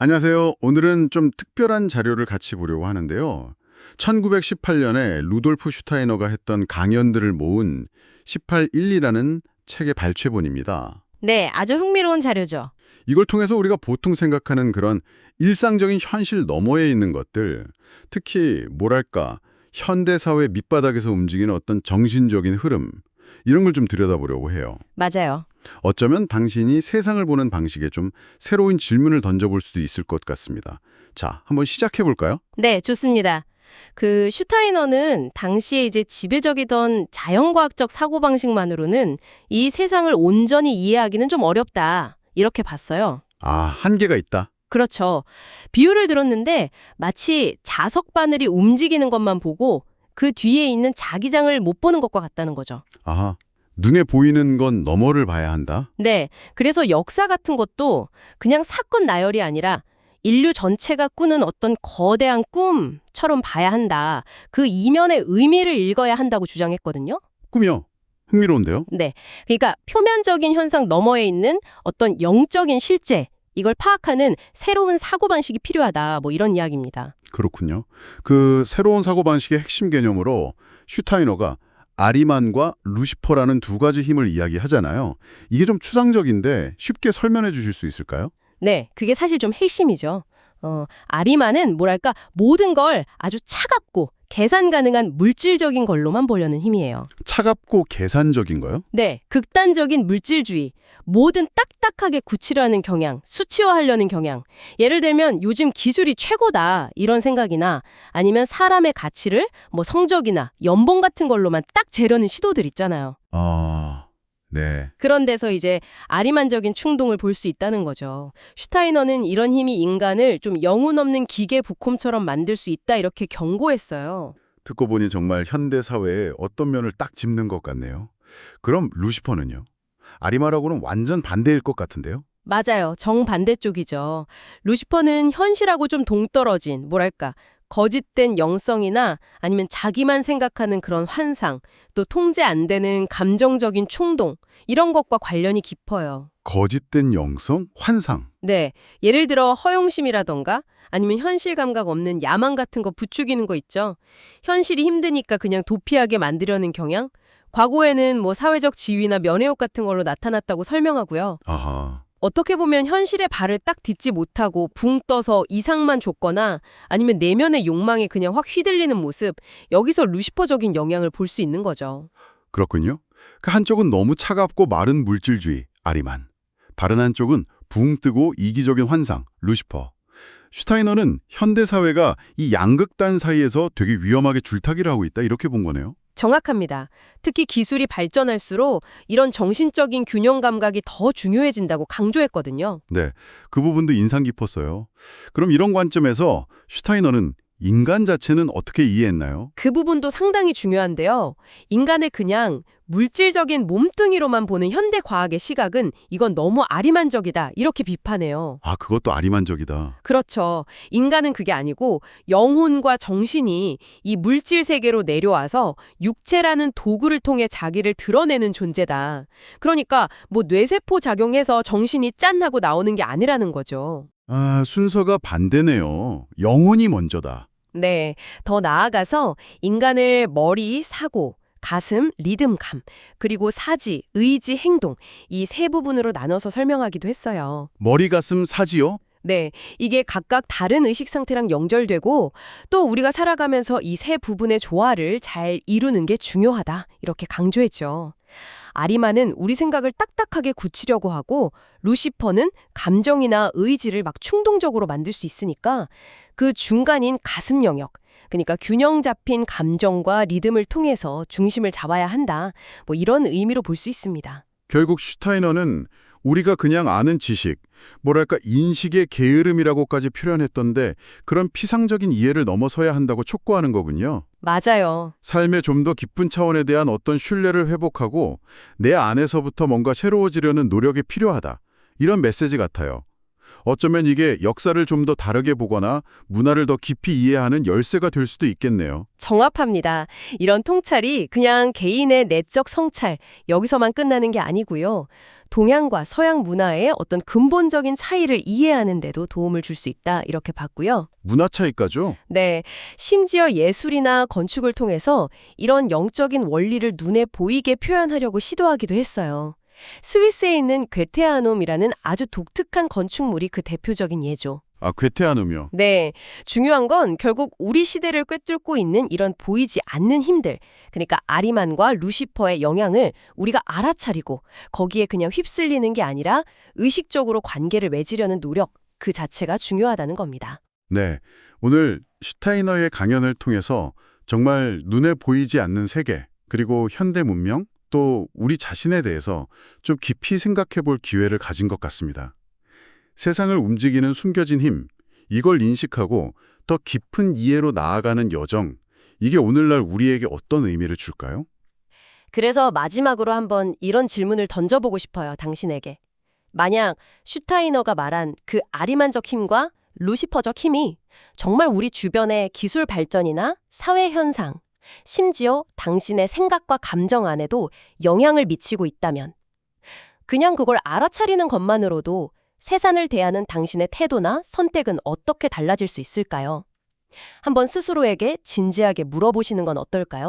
안녕하세요. 오늘은 좀 특별한 자료를 같이 보려고 하는데요. 1918년에 루돌프 슈타이너가 했던 강연들을 모은 1812라는 책의 발췌본입니다. 네, 아주 흥미로운 자료죠. 이걸 통해서 우리가 보통 생각하는 그런 일상적인 현실 너머에 있는 것들, 특히 뭐랄까 현대사회 밑바닥에서 움직이는 어떤 정신적인 흐름, 이런 걸 좀 들여다보려고 해요. 맞아요. 어쩌면 당신이 세상을 보는 방식에 좀 새로운 질문을 던져볼 수도 있을 것 같습니다. 자, 한번 시작해 볼까요? 네, 좋습니다. 슈타이너는 당시에 이제 지배적이던 자연과학적 사고방식만으로는 이 세상을 온전히 이해하기는 좀 어렵다. 이렇게 봤어요. 아, 한계가 있다. 그렇죠. 비유를 들었는데 마치 자석 바늘이 움직이는 것만 보고 그 뒤에 있는 자기장을 못 보는 것과 같다는 거죠. 아하, 눈에 보이는 건 너머를 봐야 한다. 네, 그래서 역사 같은 것도 그냥 사건 나열이 아니라 인류 전체가 꾸는 어떤 거대한 꿈처럼 봐야 한다. 그 이면의 의미를 읽어야 한다고 주장했거든요. 꿈이요. 흥미로운데요? 네, 그러니까 표면적인 현상 너머에 있는 어떤 영적인 실제, 이걸 파악하는 새로운 사고방식이 필요하다. 뭐 이런 이야기입니다. 그렇군요. 그 새로운 사고방식의 핵심 개념으로 슈타이너가 아리만과 루시퍼라는 두 가지 힘을 이야기하잖아요. 이게 좀 추상적인데 쉽게 설명해 주실 수 있을까요? 네, 그게 사실 좀 핵심이죠. 아리마는 뭐랄까 모든 걸 아주 차갑고 계산 가능한 물질적인 걸로만 보려는 힘이에요. 차갑고 계산적인 거요? 네, 극단적인 물질주의, 뭐든 딱딱하게 굳히려는 경향, 수치화하려는 경향. 예를 들면 요즘 기술이 최고다 이런 생각이나 아니면 사람의 가치를 뭐 성적이나 연봉 같은 걸로만 딱 재려는 시도들 있잖아요. 네. 그런 데서 이제 아리만적인 충동을 볼 수 있다는 거죠. 슈타이너는 이런 힘이 인간을 좀 영혼 없는 기계 부콤처럼 만들 수 있다 이렇게 경고했어요. 듣고 보니 정말 현대 사회의 어떤 면을 딱 짚는 것 같네요. 그럼 루시퍼는요? 아리마라고는 완전 반대일 것 같은데요? 맞아요. 정반대쪽이죠. 루시퍼는 현실하고 좀 동떨어진, 뭐랄까, 거짓된 영성이나 아니면 자기만 생각하는 그런 환상, 또 통제 안 되는 감정적인 충동, 이런 것과 관련이 깊어요. 거짓된 영성? 환상? 네, 예를 들어 허영심이라던가 아니면 현실 감각 없는 야망 같은 거 부추기는 거 있죠. 현실이 힘드니까 그냥 도피하게 만들려는 경향? 과거에는 뭐 사회적 지위나 면회욕 같은 걸로 나타났다고 설명하고요. 아하. 어떻게 보면 현실에 발을 딱 딛지 못하고 붕 떠서 이상만 줬거나 아니면 내면의 욕망에 그냥 확 휘둘리는 모습, 여기서 루시퍼적인 영향을 볼 수 있는 거죠. 그렇군요. 그 한쪽은 너무 차갑고 마른 물질주의, 아리만. 다른 한쪽은 붕 뜨고 이기적인 환상, 루시퍼. 슈타이너는 현대 사회가 이 양극단 사이에서 되게 위험하게 줄타기를 하고 있다 이렇게 본 거네요. 정확합니다. 특히 기술이 발전할수록 이런 정신적인 균형 감각이 더 중요해진다고 강조했거든요. 네, 그 부분도 인상 깊었어요. 그럼 이런 관점에서 슈타이너는 인간 자체는 어떻게 이해했나요? 그 부분도 상당히 중요한데요. 인간을 그냥 물질적인 몸뚱이로만 보는 현대 과학의 시각은 이건 너무 아리만적이다 이렇게 비판해요. 아, 그것도 아리만적이다. 그렇죠. 인간은 그게 아니고 영혼과 정신이 이 물질 세계로 내려와서 육체라는 도구를 통해 자기를 드러내는 존재다. 그러니까 뭐 뇌세포 작용해서 정신이 짠 하고 나오는 게 아니라는 거죠. 아, 순서가 반대네요. 영혼이 먼저다. 네, 더 나아가서 인간을 머리, 사고, 가슴, 리듬감, 그리고 사지, 의지, 행동 이 세 부분으로 나눠서 설명하기도 했어요. 머리, 가슴, 사지요? 네, 이게 각각 다른 의식 상태랑 연결되고 또 우리가 살아가면서 이 세 부분의 조화를 잘 이루는 게 중요하다 이렇게 강조했죠. 아리마는 우리 생각을 딱딱하게 굳히려고 하고 루시퍼는 감정이나 의지를 막 충동적으로 만들 수 있으니까 그 중간인 가슴 영역, 그러니까 균형 잡힌 감정과 리듬을 통해서 중심을 잡아야 한다. 뭐 이런 의미로 볼 수 있습니다. 결국 슈타이너는 우리가 그냥 아는 지식, 뭐랄까 인식의 게으름이라고까지 표현했던데 그런 피상적인 이해를 넘어서야 한다고 촉구하는 거군요. 맞아요. 삶의 좀 더 깊은 차원에 대한 어떤 신뢰를 회복하고 내 안에서부터 뭔가 새로워지려는 노력이 필요하다. 이런 메시지 같아요. 어쩌면 이게 역사를 좀 더 다르게 보거나 문화를 더 깊이 이해하는 열쇠가 될 수도 있겠네요. 정확합니다. 이런 통찰이 그냥 개인의 내적 성찰, 여기서만 끝나는 게 아니고요. 동양과 서양 문화의 어떤 근본적인 차이를 이해하는 데도 도움을 줄 수 있다, 이렇게 봤고요. 문화 차이까죠? 네, 심지어 예술이나 건축을 통해서 이런 영적인 원리를 눈에 보이게 표현하려고 시도하기도 했어요. 스위스에 있는 괴테아놈이라는 아주 독특한 건축물이 그 대표적인 예죠. 아, 괴테아눔이요. 네, 중요한 건 결국 우리 시대를 꿰뚫고 있는 이런 보이지 않는 힘들, 그러니까 아리만과 루시퍼의 영향을 우리가 알아차리고 거기에 그냥 휩쓸리는 게 아니라 의식적으로 관계를 맺으려는 노력, 그 자체가 중요하다는 겁니다. 네, 오늘 슈타이너의 강연을 통해서 정말 눈에 보이지 않는 세계, 그리고 현대 문명, 또 우리 자신에 대해서 좀 깊이 생각해 볼 기회를 가진 것 같습니다. 세상을 움직이는 숨겨진 힘, 이걸 인식하고 더 깊은 이해로 나아가는 여정, 이게 오늘날 우리에게 어떤 의미를 줄까요? 그래서 마지막으로 한번 이런 질문을 던져보고 싶어요, 당신에게. 만약 슈타이너가 말한 그 아리만적 힘과 루시퍼적 힘이 정말 우리 주변의 기술 발전이나 사회 현상, 심지어 당신의 생각과 감정 안에도 영향을 미치고 있다면 그냥 그걸 알아차리는 것만으로도 세상을 대하는 당신의 태도나 선택은 어떻게 달라질 수 있을까요? 한번 스스로에게 진지하게 물어보시는 건 어떨까요?